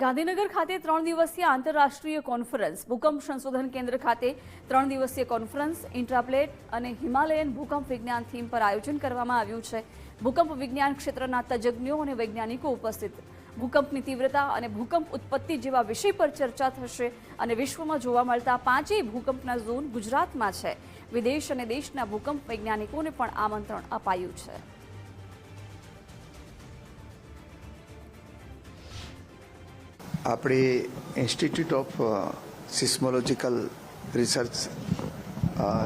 ગાંધીનગર ખાતે 3 દિવસીય આંતરરાષ્ટ્રીય કોન્ફરન્સ ભૂકંપ સંશોધન કેન્દ્ર ખાતે 3 દિવસીય કોન્ફરન્સ ઇન્ટ્રાપ્લેટ અને હિમાલયન ભૂકંપ વિજ્ઞાન થીમ પર આયોજન કરવામાં આવ્યું છે। ભૂકંપ વિજ્ઞાન ક્ષેત્રના તજજ્ઞો અને વૈજ્ઞાનિકો ઉપસ્થિત। ભૂકંપની તીવ્રતા અને ભૂકંપ ઉત્પત્તિ જેવા વિષય પર ચર્ચા થશે અને વિશ્વમાં જોવા મળતા 5 ભૂકંપના ઝોન ગુજરાતમાં છે। વિદેશ અને દેશના ભૂકંપ વૈજ્ઞાનિકોને પણ આમંત્રણ અપાયું છે। આપણે ઇન્સ્ટિટ્યૂટ ઓફ સિસ્મોલોજીકલ રિસર્ચ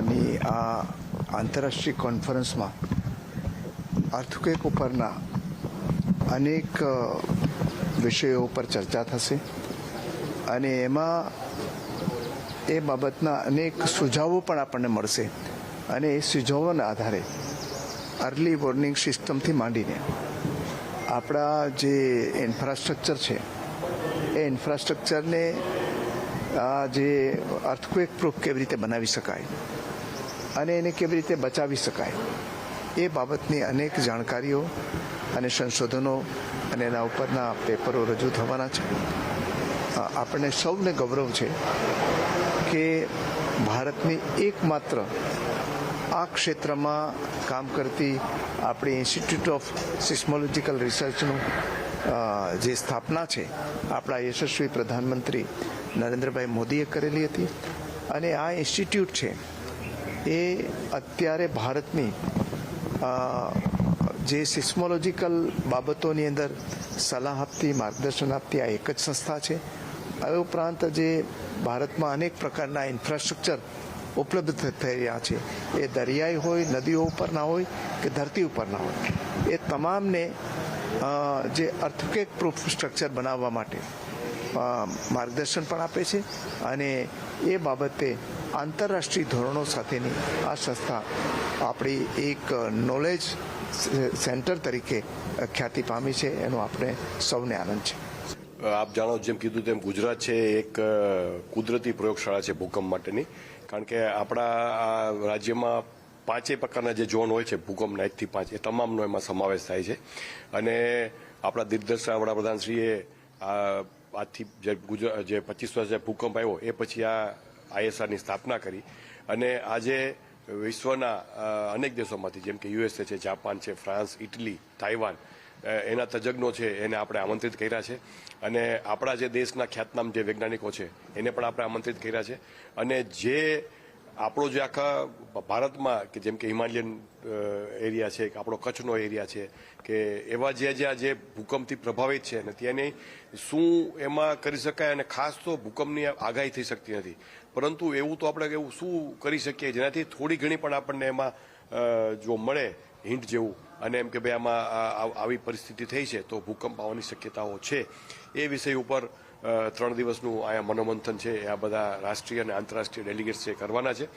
ની આ આંતરરાષ્ટ્રીય કોન્ફરન્સમાં અર્થક્વેક ઉપરના અનેક વિષયો પર ચર્ચા થશે અને એમાં એ બાબતના અનેક સુઝાવો પણ આપણને મળશે અને એ સુઝાવોના આધારે અર્લી વોર્નિંગ સિસ્ટમથી માંડીને આપણા જે ઇન્ફ્રાસ્ટ્રક્ચર છે એ ઇન્ફ્રાસ્ટ્રક્ચરને જે અર્થક્વેક પ્રૂફ કેવી રીતે બનાવી શકાય અને એને કેવી રીતે બચાવી શકાય એ બાબતની અનેક જાણકારીઓ અને સંશોધનો અને એના ઉપરના પેપરો રજૂ થવાના છે। આપણને સૌને ગૌરવ છે કે ભારતની એકમાત્ર આ ક્ષેત્રમાં કામ કરતી આપણી ઇન્સ્ટિટ્યૂટ ઓફ સિસ્મોલોજીકલ રિસર્ચનું જે સ્થાપના છે આપણા યશસ્વી પ્રધાનમંત્રી નરેન્દ્રભાઈ મોદીએ કરેલી હતી અને આ ઇન્સ્ટિટ્યૂટ છે એ અત્યારે ભારતની જે સિસ્મોલોજીકલ બાબતોની અંદર સલાહ આપતી માર્ગદર્શન આપતી આ એક જ સંસ્થા છે। આ ઉપરાંત જે ભારતમાં અનેક પ્રકારના ઇન્ફ્રાસ્ટ્રક્ચર ઉપલબ્ધ થઈ રહ્યા છે એ દરિયાઈ હોય નદીઓ ઉપરના હોય કે ધરતી ઉપરના હોય એ તમામને જે અર્થક્વેક પ્રૂફ સ્ટ્રક્ચર બનાવવા માટે માર્ગદર્શન પણ આપે છે અને એ બાબતે આંતરરાષ્ટ્રીય ધોરણો સાથેની આ સંસ્થા આપણી એક નોલેજ સેન્ટર તરીકે ખ્યાતિ પામી છે એનો આપણે સૌને આનંદ છે। આપ જાણો જેમ કીધું તેમ ગુજરાત છે એક કુદરતી પ્રયોગશાળા છે ભૂકંપ માટેની, કારણ કે આપણા રાજ્યમાં 5 પ્રકારના જે ઝોન હોય છે ભૂકંપના 1 થી 5 એ તમામનો એમાં સમાવેશ થાય છે અને આપણા દિગ્દર્શક વડાપ્રધાનશ્રીએ આજથી જે 25 વર્ષ જે ભૂકંપ આવ્યો એ પછી આ આઈએસઆરની સ્થાપના કરી અને આજે વિશ્વના અનેક દેશોમાંથી જેમ કે યુએસએ છે, જાપાન છે, ફ્રાન્સ, ઇટલી, તાઇવાન એના તજજ્ઞો છે એને આપણે આમંત્રિત કર્યા છે અને આપણા જે દેશના ખ્યાતનામ જે વૈજ્ઞાનિકો છે એને પણ આપણે આમંત્રિત કર્યા છે અને જે આપણો જે આખા ભારતમાં કે જેમ કે હિમાલયન એરિયા છે કે આપણો કચ્છનો એરિયા છે કે એવા જ્યાં જે ભૂકંપથી પ્રભાવિત છે અને ત્યાંની શું એમાં કરી શકાય અને ખાસ તો ભૂકંપની આગાહી થઈ શકતી નથી, પરંતુ એવું તો આપણે એવું શું કરી શકીએ જેનાથી થોડી ઘણી પણ આપણને એમાં જો મળે હિન્ટ જેવું અને એમ કે ભાઈ આમાં આવી પરિસ્થિતિ થઈ છે તો ભૂકંપ આવવાની શક્યતાઓ છે એ વિષય ઉપર 3 દિવસનું અહીંયા મનોમંથન છે। આ બધા રાષ્ટ્રીય અને આંતરરાષ્ટ્રીય ડેલિગેટ્સ છે કરવાના છે।